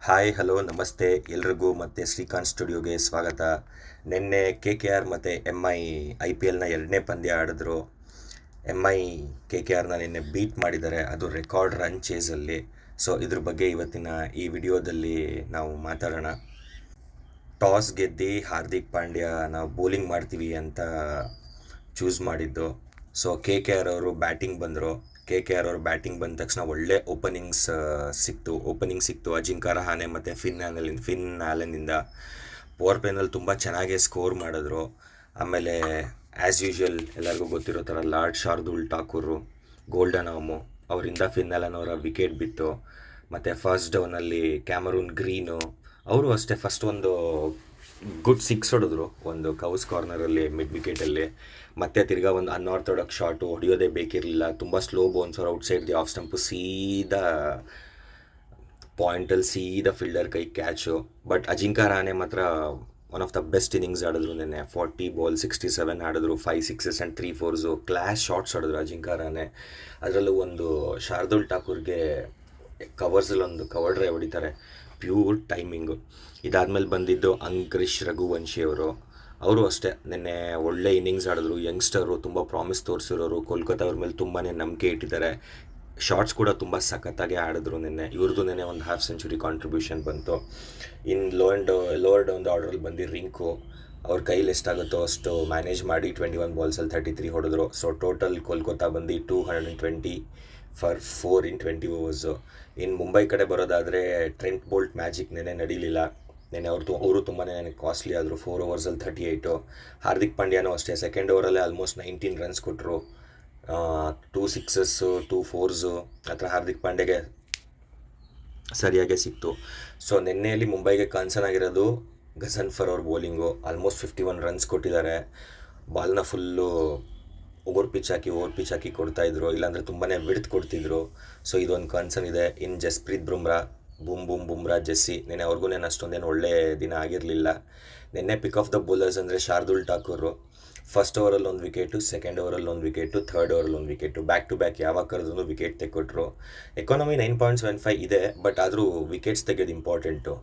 Hi hello ನಮಸ್ತೆ ಎಲ್ರಿಗೂ ಮತ್ತು ಶ್ರೀಕಾಂತ್ ಸ್ಟುಡಿಯೋಗೆ ಸ್ವಾಗತ. ನಿನ್ನೆ KKR ಮತ್ತು MI ಎರಡನೇ ಪಂದ್ಯ ಆಡಿದ್ರು. KKRನ ನಿನ್ನೆ ಬೀಟ್ ಮಾಡಿದ್ದಾರೆ, ಅದು ರೆಕಾರ್ಡ್ ರನ್ ಚೇಸಲ್ಲಿ. ಸೊ ಇದ್ರ ಬಗ್ಗೆ ಇವತ್ತಿನ ಈ ವಿಡಿಯೋದಲ್ಲಿ ನಾವು ಮಾತಾಡೋಣ. ಟಾಸ್ ಗೆದ್ದು ಹಾರ್ದಿಕ್ ಪಾಂಡ್ಯ ನಾವು ಬೌಲಿಂಗ್ ಮಾಡ್ತೀವಿ ಅಂತ ಚೂಸ್ ಮಾಡಿದ್ದು. ಸೊ KKR ಅವರು ಬ್ಯಾಟಿಂಗ್ ಬಂದರು. KKR ಅವರು ಬ್ಯಾಟಿಂಗ್ ಬಂದ ತಕ್ಷಣ ಒಳ್ಳೆ ಓಪನಿಂಗ್ ಸಿಕ್ತು ಅಜಿಂಕ್ಯ ರಹಾನೆ ಮತ್ತು ಫಿನ್ ಆ್ಯಲನಿಂದ. ಪವರ್ ಪ್ಲೇನಲ್ಲಿ ತುಂಬ ಚೆನ್ನಾಗೇ ಸ್ಕೋರ್ ಮಾಡಿದ್ರು. ಆಮೇಲೆ ಆ್ಯಸ್ ಯೂಶ್ವಲ್ ಎಲ್ಲರಿಗೂ ಗೊತ್ತಿರೋ ಥರ lord Shardul Thakur, golden arm ಅವರಿಂದ ಫಿನ್ ಆ್ಯಲನ್ ಅವರ ವಿಕೆಟ್ ಬಿತ್ತು. ಮತ್ತು ಫಸ್ಟ್ ಡೌನಲ್ಲಿ ಕ್ಯಾಮರೂನ್ ಗ್ರೀನು ಅವರು ಅಷ್ಟೇ ಫಸ್ಟ್ ಒಂದು ಗುಡ್ ಸಿಕ್ಸ್ ಹೊಡೆದ್ರು, ಒಂದು ಕೌಸ್ ಕಾರ್ನರಲ್ಲಿ ಮಿಡ್ ವಿಕೆಟಲ್ಲಿ. ಮತ್ತೆ ತಿರ್ಗಾ ಒಂದು ಅನ್ಆರ್ಥೋಡಾಕ್ಸ್ ಶಾಟು ಹೊಡೆಯೋದೇ ಬೇಕಿರಲಿಲ್ಲ, ತುಂಬ slow bouncer outside the off stump, ಸೀದಾ ಪಾಯಿಂಟಲ್ಲಿ ಸೀದಾ ಫೀಲ್ಡರ್ ಕೈ ಕ್ಯಾಚು. ಬಟ್ ಅಜಿಂಕ್ಯ ರಹಾನೆ ಮಾತ್ರ one of the best innings ಆಡಿದ್ರು ನಿನ್ನೆ. 40 ಬಾಲ್ 67 ಆಡಿದ್ರು, 5 sixes and 3 force, class shots ಆಡಿದ್ರು ಅಜಿಂಕ್ಯ ರಹಾನೆ. ಅದರಲ್ಲೂ ಒಂದು ಶಾರ್ದುಲ್ ಠಾಕೂರ್ಗೆ ಕವರ್ಸಲ್ಲಿ ಒಂದು ಕವರ್ ಡ್ರೈವ್ ಹೊಡಿತಾರೆ, ಪ್ಯೂರ್ ಟೈಮಿಂಗು. ಇದಾದಮೇಲೆ ಬಂದಿದ್ದು ಅಂಕರಿಶ್ ರಘುವಂಶಿ ಅವರು ಅಷ್ಟೇ ನಿನ್ನೆ ಒಳ್ಳೆ ಇನ್ನಿಂಗ್ಸ್ ಆಡಿದ್ರು. ಯಂಗ್ಸ್ಟರು, ತುಂಬ ಪ್ರಾಮಿಸ್ ತೋರಿಸಿರೋರು, ಕೋಲ್ಕತ್ತಾ ಅವ್ರ ಮೇಲೆ ತುಂಬಾ ನಂಬಿಕೆ ಇಟ್ಟಿದ್ದಾರೆ. ಶಾರ್ಟ್ಸ್ ಕೂಡ ತುಂಬ ಸಖತ್ತಾಗಿ ಆಡಿದ್ರು ನಿನ್ನೆ. ಇವ್ರದ್ದು ನಿನ್ನೆ ಒಂದು ಹಾಫ್ ಸೆಂಚುರಿ ಕಾಂಟ್ರಿಬ್ಯೂಷನ್ ಬಂತು. ಇನ್ನು ಲೋವರ್ ಡೌನ್ ಆರ್ಡ್ರಲ್ಲಿ ಬಂದು ರಿಂಕು ಅವ್ರ ಕೈಲಿ ಎಷ್ಟಾಗುತ್ತೋ ಅಷ್ಟು ಮ್ಯಾನೇಜ್ ಮಾಡಿ 21 ಬಾಲ್ಸಲ್ಲಿ 33 ಹೊಡೆದ್ರು. ಸೊ ಟೋಟಲ್ ಕೋಲ್ಕತ್ತಾ ಬಂದು 220 ಫಾರ್ 4 in 20 ಓವರ್ಸು. ಇನ್ನು ಮುಂಬೈ ಕಡೆ ಬರೋದಾದರೆ ಟ್ರೆಂಟ್ ಬೋಲ್ಟ್ ಮ್ಯಾಜಿಕ್ ನೆನೆ ನಡೀಲಿಲ್ಲ. ನೆನೆ ಅವರು ತುಂಬಾ ಕಾಸ್ಟ್ಲಿ ಆದರು, 4 ಓವರ್ಸಲ್ಲಿ 38. ಹಾರ್ದಿಕ್ ಪಾಂಡ್ಯನೂ ಅಷ್ಟೇ ಸೆಕೆಂಡ್ ಓವರಲ್ಲೇ ಆಲ್ಮೋಸ್ಟ್ 19 ರನ್ಸ್ ಕೊಟ್ಟರು, 2 ಸಿಕ್ಸಸ್ಸು 2 ಫೋರ್ಸು ಹತ್ರ ಹಾರ್ದಿಕ್ ಪಾಂಡ್ಯಗೆ ಸರಿಯಾಗೇ ಸಿಕ್ತು. ಸೊ ನಿನ್ನೆಯಲ್ಲಿ ಮುಂಬೈಗೆ ಕನ್ಸರ್ನ್ ಆಗಿರೋದು ಗಜನ್ಫರ್ ಅವ್ರ ಬೌಲಿಂಗು. ಆಲ್ಮೋಸ್ಟ್ 51 ರನ್ಸ್ ಕೊಟ್ಟಿದ್ದಾರೆ. ಬಾಲ್ನ ಫುಲ್ಲು ಓವರ್ ಪಿಚ್ ಹಾಕಿ ಕೊಡ್ತಾಯಿದ್ರು, ಇಲ್ಲಾಂದರೆ ತುಂಬಾ ವಿಡ್ತ್ ಕೊಡ್ತಿದ್ರು. ಸೊ ಇದೊಂದು ಕನ್ಸರ್ನ್ ಇದೆ. ಇನ್ನು ಜಸ್ಪ್ರೀತ್ ಬುಮ್ರಾ ಜೆಸ್ಸಿ ನೆನೆ ಅವ್ರಿಗೂ ಅಷ್ಟೊಂದೇನು ಒಳ್ಳೆ ದಿನ ಆಗಿರಲಿಲ್ಲ. ನಿನ್ನೆ ಪಿಕ್ ಆಫ್ ದ ಬೌಲರ್ಸ್ ಅಂದರೆ ಶಾರ್ದುಲ್ ಠಾಕೂರು ಫಸ್ಟ್ ಓವರಲ್ಲಿ ಒಂದು ವಿಕೆಟು, ಸೆಕೆಂಡ್ ಓವರಲ್ಲಿ ಒಂದು ವಿಕೆಟು, ಥರ್ಡ್ ಓವರಲ್ಲಿ ಒಂದು ವಿಕೆಟು, ಬ್ಯಾಕ್ ಟು ಬ್ಯಾಕ್ ಯಾವಾಗ ಕರೆದ್ರೂ ವಿಕೆಟ್ ತೆಕ್ಕೊಟ್ರು. ಎಕಾನಮಿ 9.75 ಇದೆ, ಬಟ್ ಆದರೂ ವಿಕೆಟ್ಸ್ ತೆಗೆಯೋದು ಇಂಪಾರ್ಟೆಂಟು.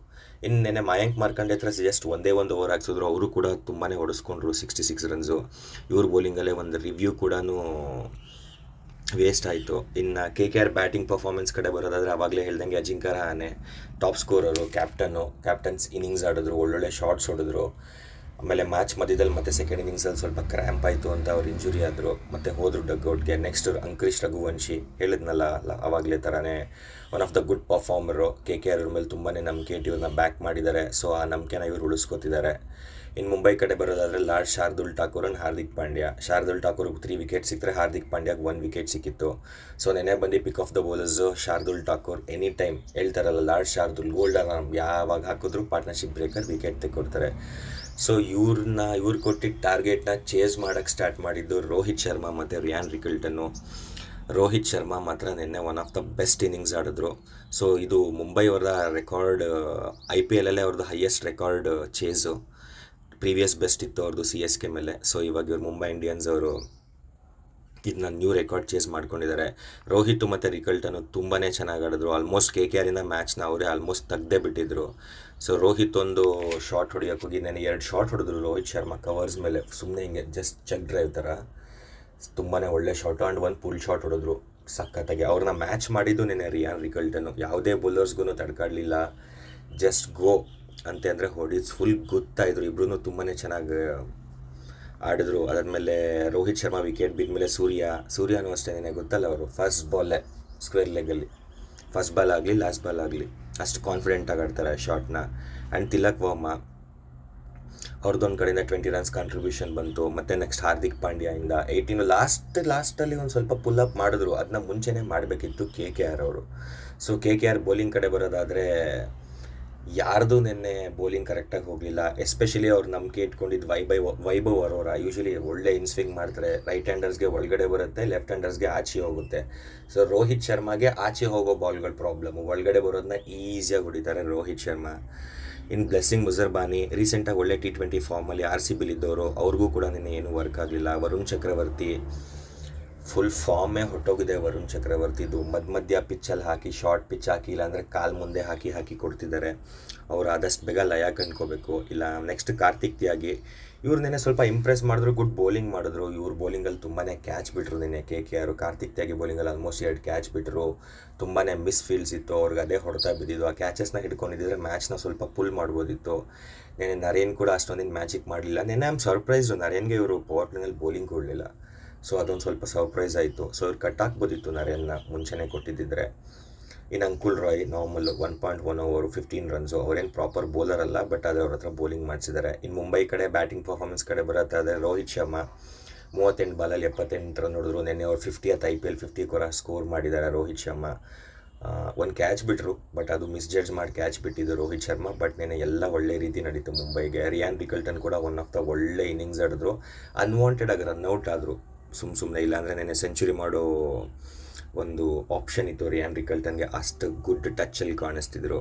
ಇನ್ನು ನೆನ್ನೆ ಮಯಾಂಕ್ ಮಾರ್ಕಂಡೆ ಹತ್ರ ಜಸ್ಟ್ ಒಂದೇ ಒಂದು ಓವರ್ ಹಾಕ್ಸಿದ್ರು, ಅವರು ಕೂಡ ತುಂಬಾ ಹೊಡೆಸ್ಕೊಂಡ್ರು, 66 ರನ್ಸು. ಇವ್ರ ಬೌಲಿಂಗಲ್ಲೇ ಒಂದು ರಿವ್ಯೂ ಕೂಡ ವೇಸ್ಟ್ ಆಯಿತು. ಇನ್ನು KKR ಬ್ಯಾಟಿಂಗ್ ಪರ್ಫಾರ್ಮೆನ್ಸ್ ಕಡೆ ಬರೋದಾದರೆ ಆವಾಗಲೇ ಹೇಳ್ದಂಗೆ Ajinkya Rahane top ಸ್ಕೋರರು, captains innings ಆಡಿದ್ರು, ಒಳ್ಳೊಳ್ಳೆ ಶಾಟ್ಸ್ ಹೊಡೆದ್ರು. ಆಮೇಲೆ ಮ್ಯಾಚ್ ಮಧ್ಯದಲ್ಲಿ ಮತ್ತೆ ಸೆಕೆಂಡ್ ಇನ್ನಿಂಗ್ಸಲ್ಲಿ ಸ್ವಲ್ಪ ಕ್ರ್ಯಾಂಪ್ ಆಯಿತು ಅಂತ ಅವ್ರು ಇಂಜುರಿ ಆದರು, ಮತ್ತು ಹೋದರು ಡಗ್ಔಟ್ಗೆ. ನೆಕ್ಸ್ಟ್ ಅಂಕರಿಶ್ ರಘುವಂಶಿ ಹೇಳಿದ್ನಲ್ಲ ಆವಾಗಲೇ ಥರನೇ one of the good performer. KKR ಅವ್ರ ಮೇಲೆ ತುಂಬಾ ನಂಬಿಕೆ ಇಟ್ಟು ಇವ್ರನ್ನ ಬ್ಯಾಕ್ ಮಾಡಿದ್ದಾರೆ. ಸೊ ಆ ನಂಬಿಕೆನ ಇವ್ರು ಉಳಿಸ್ಕೊತಿದ್ದಾರೆ. ಇನ್ನು ಮುಂಬೈ ಕಡೆ ಬರೋದಾದರೆ ಲಾರ್ಡ್ ಶಾರ್ದುಲ್ ಠಾಕೂರ್ ಆ್ಯಂಡ್ ಹಾರ್ದಿಕ್ ಪಾಂಡ್ಯ. ಶಾರ್ದುಲ್ ಠಾಕೂರ್ಗೆ 3 ವಿಕೆಟ್ ಸಿಕ್ಕರೆ ಹಾರ್ದಿಕ್ ಪಾಂಡ್ಯಗೆ 1 ವಿಕೆಟ್ ಸಿಕ್ಕಿತ್ತು. ಸೊ ನೆನೆ ಬಂದು pick of the bowlers Shardul Thakur. Any time ಹೇಳ್ತಾರಲ್ಲ ಲಾರ್ಡ್ ಶಾರ್ದುಲ್ ಗೋಲ್ಡನ್ ಆರ್ಮ್, ಯಾವಾಗ ಹಾಕಿದ್ರು ಪಾರ್ಟ್ನರ್ಶಿಪ್ ಬ್ರೇಕರ್ ವಿಕೆಟ್ ತೆಕ್ಕೊಡ್ತಾರೆ. ಸೊ ಇವ್ರು ಕೊಟ್ಟಿದ್ದ ಟಾರ್ಗೆಟ್ನ ಚೇಸ್ ಮಾಡೋಕ್ಕೆ ಸ್ಟಾರ್ಟ್ ಮಾಡಿದ್ದು ರೋಹಿತ್ ಶರ್ಮಾ ಮತ್ತು ರಿಯಾನ್ ರಿಕಲ್ಟನ್ನು. ರೋಹಿತ್ ಶರ್ಮಾ ಮಾತ್ರ ನಿನ್ನೆ one of the best innings ಆಡಿದ್ರು. ಸೊ ಇದು ಮುಂಬೈ ಅವರ ರೆಕಾರ್ಡ್, IPL ಅವ್ರದ್ದು highest record chase. Previous best ಇತ್ತು ಅವ್ರದ್ದು CSK ಮೇಲೆ. ಸೊ ಇವಾಗ ಇವ್ರು ಮುಂಬೈ ಇಂಡಿಯನ್ಸ್ ಅವರು ಇದನ್ನ ನ್ಯೂ ರೆಕಾರ್ಡ್ ಚೇಸ್ ಮಾಡ್ಕೊಂಡಿದ್ದಾರೆ. ರೋಹಿತ್ ಮತ್ತು ರಿಕಲ್ಟನ್ನು ತುಂಬಾ ಚೆನ್ನಾಗಿ ಆಡಿದ್ರು. ಆಲ್ಮೋಸ್ಟ್ KKRಯಿಂದ ಮ್ಯಾಚ್ನ ಅವರೇ ಆಲ್ಮೋಸ್ಟ್ ತೆಗ್ದೇ ಬಿಟ್ಟಿದ್ರು. ಸೊ ರೋಹಿತ್ ಒಂದು ಶಾಟ್ ಹೊಡಿಯೋಕೆ ಹೋಗಿ ನಾನು 2 ಶಾಟ್ ಹೊಡೆದ್ರು ರೋಹಿತ್ ಶರ್ಮಾ ಕವರ್ಸ್ ಮೇಲೆ, ಸುಮ್ಮನೆ ಹಿಂಗೆ ಜಸ್ಟ್ ಚೆಕ್ ಡ್ರೈವ್ ಥರ. ತುಂಬಾ ಒಳ್ಳೆ ಶಾಟ್ ಆ್ಯಂಡ್ ಒಂದು ಪುಲ್ ಶಾಟ್ ಹೊಡೆದ್ರು ಸಖತ್ತಾಗಿ. ಅವ್ರನ್ನ ಮ್ಯಾಚ್ ಮಾಡಿದ್ದು ನೆನೆ ರಿಯಾನ್ ರಿಕಲ್ಟನ್ನು. ಯಾವುದೇ ಬೌಲರ್ಸ್ಗೂ ತಡ್ಕಾಡಲಿಲ್ಲ, ಜಸ್ಟ್ ಗೋ ಅಂದರೆ ಹೊಡಿಸ್ ಫುಲ್ ಗೊತ್ತಾಯಿದ್ರು. ಇಬ್ಬರೂ ತುಂಬಾ ಚೆನ್ನಾಗಿ ಆಡಿದ್ರು. ಅದಾದಮೇಲೆ ರೋಹಿತ್ ಶರ್ಮಾ ವಿಕೆಟ್ ಬಿದ್ಮೇಲೆ ಸೂರ್ಯನೂ ಅಷ್ಟೇ ನೆನೆ ಗೊತ್ತಲ್ಲ, ಅವರು ಫಸ್ಟ್ ಬಾಲೇ ಸ್ಕ್ವೇರ್ ಲೆಗಲ್ಲಿ ಫಸ್ಟ್ ಬಾಲ್ ಆಗಲಿ ಲಾಸ್ಟ್ ಬಾಲ್ ಆಗಲಿ ಅಷ್ಟು ಕಾನ್ಫಿಡೆಂಟಾಗಿ ಆಡ್ತಾರೆ ಶಾಟ್ನ. ಆ್ಯಂಡ್ ತಿಲಕ್ ವರ್ಮಾ ಅವ್ರದ್ದೊಂದು ಕಡೆಯಿಂದ 20 ರನ್ಸ್ ಕಾಂಟ್ರಿಬ್ಯೂಷನ್ ಬಂತು. ಮತ್ತು ನೆಕ್ಸ್ಟ್ ಹಾರ್ದಿಕ್ ಪಾಂಡ್ಯದಿಂದ 18. ಲಾಸ್ಟಲ್ಲಿ ಒಂದು ಸ್ವಲ್ಪ ಪುಲ್ ಅಪ್ ಮಾಡಿದ್ರು, ಅದನ್ನ ಮುಂಚೆನೇ ಮಾಡಬೇಕಿತ್ತು KKR ಅವರು. ಸೊ KKR ಬೌಲಿಂಗ್ ಕಡೆ ಬರೋದಾದರೆ ಯಾರ್ದು ನಿನ್ನೆ ಬೌಲಿಂಗ್ ಕರೆಕ್ಟಾಗಿ ಹೋಗಲಿಲ್ಲ. ಎಸ್ಪೆಷಲಿ ಅವ್ರು ನಂಬಿಕೆ ಇಟ್ಕೊಂಡಿದ್ದು ವೈಭವ್ ಅರೋರಾ. ಯೂಶ್ವಲಿ ಒಳ್ಳೆ ಇನ್ಸ್ವಿಂಗ್ ಮಾಡ್ತಾರೆ, ರೈಟ್ ಹ್ಯಾಂಡರ್ಸ್ಗೆ ಒಳಗಡೆ ಬರುತ್ತೆ, ಲೆಫ್ಟ್ ಹ್ಯಾಂಡರ್ಸ್ಗೆ ಆಚೆ ಹೋಗುತ್ತೆ. ಸೊ ರೋಹಿತ್ ಶರ್ಮಾಗೆ ಆಚೆ ಹೋಗೋ ಬಾಲ್ಗಳು ಪ್ರಾಬ್ಲಮ್ಮು, ಒಳಗಡೆ ಬರೋದನ್ನ ಈಸಿಯಾಗಿ ಹೊಡಿತಾರೆ ರೋಹಿತ್ ಶರ್ಮಾ. ಇನ್ನು ಬ್ಲೆಸ್ಸಿಂಗ್ ಮುಜರ್ಬಾನಿ ರೀಸೆಂಟಾಗಿ ಒಳ್ಳೆ T20 ಫಾರ್ಮಲ್ಲಿ RCBಲಿದ್ದವರು, ಅವ್ರಿಗೂ ಕೂಡ ನಿನ್ನೆ ಏನೂ ವರ್ಕ್ ಆಗಲಿಲ್ಲ. ವರುಣ್ ಚಕ್ರವರ್ತಿ ಫುಲ್ ಫಾರ್ಮೇ ಹೊಟ್ಟೋಗಿದೆ ವರುಣ್ ಚಕ್ರವರ್ತಿದು. ಮಧ್ಯ ಪಿಚ್ಚಲ್ಲಿ ಹಾಕಿ ಶಾರ್ಟ್ ಪಿಚ್ ಹಾಕಿ, ಇಲ್ಲಾಂದರೆ ಕಾಲು ಮುಂದೆ ಹಾಕಿ ಕೊಡ್ತಿದ್ದಾರೆ. ಅವ್ರು ಆದಷ್ಟು ಬೇಗ ಲಯ ಕಂಡ್ಕೋಬೇಕು. ಇಲ್ಲ ನೆಕ್ಸ್ಟ್ ಕಾರ್ತಿಕ್ ತ್ಯಾಗಿ ಇವ್ರು ನೆನೆ ಸ್ವಲ್ಪ ಇಂಪ್ರೆಸ್ ಮಾಡಿದ್ರು, ಗುಡ್ ಬೌಲಿಂಗ್ ಮಾಡಿದ್ರು. ಇವ್ರ ಬೌಲಿಂಗಲ್ಲಿ ತುಂಬಾ ಕ್ಯಾಚ್ ಬಿಟ್ಟರು ನೆನೆ KKR. ಕಾರ್ತಿಕ್ ತ್ಯಾಗಿ ಬೌಲಿಂಗಲ್ಲಿ ಆಲ್ಮೋಸ್ಟ್ 2 ಕ್ಯಾಚ್ ಬಿಟ್ಟರು. ತುಂಬಾ ಮಿಸ್ ಫೀಲ್ಡ್ಸ್ ಇತ್ತು ಅವ್ರಿಗೆ, ಅದೇ ಹೊಡ್ತಾ ಬಿದ್ದಿದ್ದು. ಆ ಕ್ಯಾಚಸ್ನ ಹಿಡ್ಕೊಂಡಿದ್ದರೆ ಮ್ಯಾಚ್ನ ಸ್ವಲ್ಪ ಪುಲ್ ಮಾಡ್ಬೋದಿತ್ತು. ನೆನೆ ನರೇನ್ ಕೂಡ ಅಷ್ಟೊಂದಿನ ಮ್ಯಾಜಿಕ್ ಮಾಡಲಿಲ್ಲ. ನೆನೆ ಐ ಆಮ್ ಸರ್ಪ್ರೈಸ್ಡು, ನರೇನ್ಗೆ ಇವರು ಪವರ್ ಪ್ಲೇನಲ್ಲಿ ಬೌಲಿಂಗ್ ಕೊಡಲಿಲ್ಲ. ಸೊ ಅದೊಂದು ಸ್ವಲ್ಪ ಸರ್ಪ್ರೈಸ್ ಆಯಿತು. ಸೊ ಇವ್ರು ಕಟ್ ಹಾಕ್ಬೋದಿತ್ತು ನರೇನ್ನ ಮುಂಚೆನೇ ಕೊಟ್ಟಿದ್ದಿದ್ರೆ. ಇನ್ನು ಅಂಕುಲ್ ರಾಯ್ ನಾರ್ಮಲ್ 1.1 ಓವರ್ 15 ರನ್ಸು. ಅವರೇನು ಪ್ರಾಪರ್ ಬೌಲರ್ ಅಲ್ಲ, ಬಟ್ ಅದೇ ಅವ್ರ ಹತ್ರ ಬೌಲಿಂಗ್ ಮಾಡಿಸಿದ್ದಾರೆ. ಇನ್ನು ಮುಂಬೈ ಕಡೆ ಬ್ಯಾಟಿಂಗ್ ಪರ್ಫಾರ್ಮೆನ್ಸ್ ಕಡೆ ಬರುತ್ತೆ. ರೋಹಿತ್ ಶರ್ಮಾ 38 ಬಾಲಲ್ಲಿ 78 ರನ್ ಹೊಡೆದ್ರು. ನೆನ್ನೆ ಅವ್ರು 50th IPL 50 ಕೂಡ ಸ್ಕೋರ್ ಮಾಡಿದ್ದಾರೆ ರೋಹಿತ್ ಶರ್ಮಾ. ಒಂದು ಕ್ಯಾಚ್ ಬಿಟ್ಟರು, ಬಟ್ ಅದು ಮಿಸ್ಜಡ್ಜ್ ಮಾಡಿ ಕ್ಯಾಚ್ ಬಿಟ್ಟಿದ್ದು ರೋಹಿತ್ ಶರ್ಮಾ. ಬಟ್ ನೆನೆ ಎಲ್ಲ ಒಳ್ಳೆ ರೀತಿ ನಡೀತು ಮುಂಬೈಗೆ. ರಿಯಾನ್ ಬಿಕಲ್ಟನ್ ಕೂಡ ಒನ್ ಆಫ್ ದ ಒಳ್ಳೆ ಇನ್ನಿಂಗ್ಸ್ ಆಡಿದ್ರು. ಅನ್ವಾಂಟೆಡ್ ಆಗಿ ರನ್ಔಟ್ ಆದರು ಸುಮ್ಮನೆ. ಇಲ್ಲಾಂದರೆ ನೆನೆ ಸೆಂಚುರಿ ಮಾಡೋ ಒಂದು ಆಪ್ಷನ್ ಇತ್ತು ರಿಯಾನ್ ರಿಕಲ್ಟನ್ಗೆ. ಅಷ್ಟು ಗುಡ್ ಟಚ್ಚಲ್ಲಿ ಕಾಣಿಸ್ತಿದ್ರು.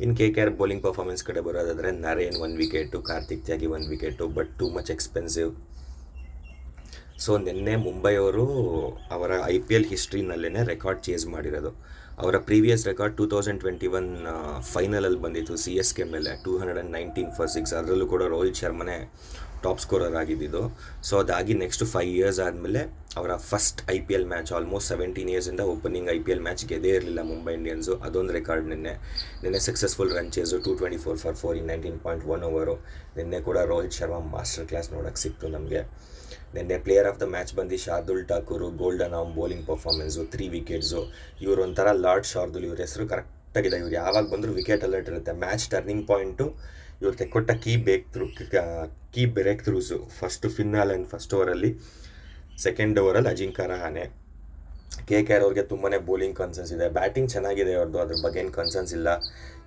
ಇನ್ನು KKR ಬೌಲಿಂಗ್ ಪರ್ಫಾರ್ಮೆನ್ಸ್ ಕಡೆ ಬರೋದಾದರೆ Naren 1 wicket, Karthik Tyagi 1 wicket, but too much expensive. So ನಿನ್ನೆ ಮುಂಬೈಯವರು ಅವರ IPL ಹಿಸ್ಟ್ರಿನಲ್ಲೇ ರೆಕಾರ್ಡ್ ಚೇಸ್ ಮಾಡಿರೋದು. ಅವರ ಪ್ರೀವಿಯಸ್ ರೆಕಾರ್ಡ್ 2021 ಫೈನಲಲ್ಲಿ ಬಂದಿತ್ತು CSK ಮೇಲೆ 219 for 6. ಅದರಲ್ಲೂ ಕೂಡ ರೋಹಿತ್ ಶರ್ಮನೇ ಟಾಪ್ ಸ್ಕೋರರ್ ಆಗಿದ್ದು. ಸೊ ಅದಾಗಿ ನೆಕ್ಸ್ಟ್ 5 years ಆದಮೇಲೆ ಅವರ ಫಸ್ಟ್ IPL ಮ್ಯಾಚ್, ಆಲ್ಮೋಸ್ಟ್ 17 yearsಯಿಂದ ಓಪನಿಂಗ್ IPL ಮ್ಯಾಚ್ ಗೆದ್ದೇ ಇರಲಿಲ್ಲ ಮುಂಬೈ ಇಂಡಿಯನ್ಸು. ಅದೊಂದು ರೆಕಾರ್ಡ್ ನಿನ್ನೆ successful run chase 224 for 4 in 19.1 over. ನಿನ್ನೆ ಕೂಡ ರೋಹಿತ್ ಶರ್ಮಾ ಮಾಸ್ಟರ್ ಕ್ಲಾಸ್ ನೋಡೋಕ್ಕೆ ಸಿಕ್ತು ನಮಗೆ. ನಿನ್ನೆ ಪ್ಲೇಯರ್ ಆಫ್ ದ ಮ್ಯಾಚ್ ಬಂದು Shardul Thakur, golden arm bowling performance, 3 wickets. ಇವರು ಒಂಥರ ಲಾರ್ಡ್ ಶಾರ್ದುಲ್, ಇವ್ರ ಹೆಸರು ಕರೆಕ್ಟಾಗಿದೆ. ಇವ್ರು ಯಾವಾಗ ಬಂದರೂ ವಿಕೆಟ್ ಅಲರ್ಟ್ ಇರುತ್ತೆ. ಮ್ಯಾಚ್ ಟರ್ನಿಂಗ್ ಪಾಯಿಂಟು ಇವ್ರು ತೆಕ್ಕೊಟ್ಟ key breakthroughs. First Finn Allen first ಓವರಲ್ಲಿ, ಸೆಕೆಂಡ್ ಓವರಲ್ಲಿ ಅಜಿಂಕ್ಯ ರಹಾನೆ. KKR ಅವ್ರಿಗೆ ತುಂಬಾ ಬೌಲಿಂಗ್ ಕನ್ಸರ್ನ್ಸ್ ಇದೆ. ಬ್ಯಾಟಿಂಗ್ ಚೆನ್ನಾಗಿದೆ ಅವ್ರದ್ದು, ಅದ್ರ ಬಗ್ಗೆ ಏನು ಕನ್ಸರ್ನ್ಸ್ ಇಲ್ಲ.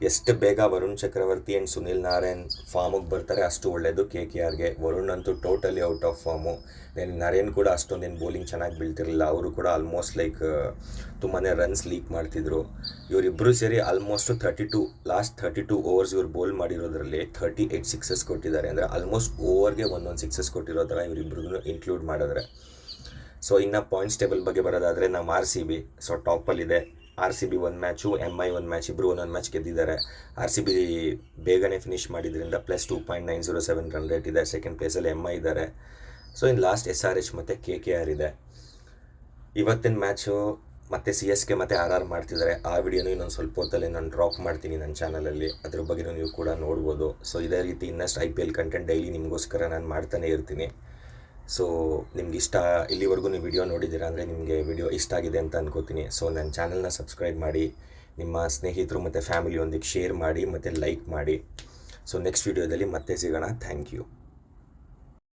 ಎಷ್ಟು ಬೇಗ ವರುಣ್ ಚಕ್ರವರ್ತಿ ಆ್ಯಂಡ್ ಸುನಿಲ್ ನಾರಾಯಣ್ ಫಾರ್ಮಿಗೆ ಬರ್ತಾರೆ ಅಷ್ಟು ಒಳ್ಳೆಯದು KKRಗೆ. ವರುಣ್ ಅಂತೂ totally out of form. Narine ಕೂಡ ಅಷ್ಟೊಂದೇನು ಬೌಲಿಂಗ್ ಚೆನ್ನಾಗಿ ಬೀಳ್ತಿರಲಿಲ್ಲ. ಅವರು ಕೂಡ ಆಲ್ಮೋಸ್ಟ್ ಲೈಕ್ ತುಂಬಾ ರನ್ಸ್ ಲೀಕ್ ಮಾಡ್ತಿದ್ರು. ಇವರಿಬ್ಬರು ಸೇರಿ ಆಲ್ಮೋಸ್ಟ್ ಲಾಸ್ಟ್ 32 ಓವರ್ಸ್ ಇವ್ರು ಬೌಲ್ ಮಾಡಿರೋದ್ರಲ್ಲಿ 38 ಸಿಕ್ಸಸ್ ಕೊಟ್ಟಿದ್ದಾರೆ. ಅಂದರೆ ಆಲ್ಮೋಸ್ಟ್ ಓವರ್ಗೆ ಒಂದೊಂದು ಸಿಕ್ಸಸ್ ಕೊಟ್ಟಿರೋ ಥರ ಇವರಿಬ್ಬರಿಗೂ ಇನ್ಕ್ಲೂಡ್ ಮಾಡಿದ್ರೆ. ಸೊ ಇನ್ನು ಪಾಯಿಂಟ್ಸ್ ಟೇಬಲ್ ಬಗ್ಗೆ ಬರೋದಾದರೆ ನಮ್ಮ RCB ಸೊ ಟಾಪಲ್ಲಿದೆ. RCB 1 ಮ್ಯಾಚು, MI 1 ಮ್ಯಾಚ್, ಇಬ್ಬರು ಒಂದೊಂದು ಮ್ಯಾಚ್ ಗೆದ್ದಿದ್ದಾರೆ. RCB ಬೇಗನೆ ಫಿನಿಷ್ ಮಾಡಿದ್ರಿಂದ +2.907 ರನ್ ರೇಟ್ ಇದೆ. ಸೆಕೆಂಡ್ ಪ್ಲೇಸಲ್ಲಿ MI ಇದ್ದಾರೆ. ಸೊ ಇನ್ನು ಲಾಸ್ಟ್ SRH ಮತ್ತು KKR ಇದೆ. ಇವತ್ತಿನ ಮ್ಯಾಚು ಮತ್ತು CSK ಮತ್ತು RR ಮಾಡ್ತಿದ್ದಾರೆ. ಆ ವಿಡಿಯೋನು ಇನ್ನೊಂದು ಸ್ವಲ್ಪ ಹೊತ್ತಲ್ಲಿ ನಾನು ಡ್ರಾಪ್ ಮಾಡ್ತೀನಿ ನನ್ನ ಚಾನಲಲ್ಲಿ. ಅದ್ರ ಬಗ್ಗೆ ನೀವು ಕೂಡ ನೋಡ್ಬೋದು. ಸೊ ಇದೇ ರೀತಿ ಇನ್ನಷ್ಟು IPL ಕಂಟೆಂಟ್ ಡೈಲಿ ನಿಮಗೋಸ್ಕರ ನಾನು ಮಾಡ್ತಾನೆ ಇರ್ತೀನಿ. ಸೊ ನಿಮ್ಗೆ ಇಲ್ಲಿವರೆಗೂ ನೀವು ವಿಡಿಯೋ ನೋಡಿದ್ದೀರಾ ಅಂದರೆ ನಿಮಗೆ ವಿಡಿಯೋ ಇಷ್ಟ ಆಗಿದೆ ಅಂತ ಅನ್ಕೋತೀನಿ. ಸೊ ನನ್ನ ಚಾನಲ್ನ ಸಬ್ಸ್ಕ್ರೈಬ್ ಮಾಡಿ, ನಿಮ್ಮ ಸ್ನೇಹಿತರು ಮತ್ತು ಫ್ಯಾಮಿಲಿಯೊಂದಿಗೆ ಶೇರ್ ಮಾಡಿ ಮತ್ತು ಲೈಕ್ ಮಾಡಿ. ಸೊ ನೆಕ್ಸ್ಟ್ ವಿಡಿಯೋದಲ್ಲಿ ಮತ್ತೆ ಸಿಗೋಣ. Thank you.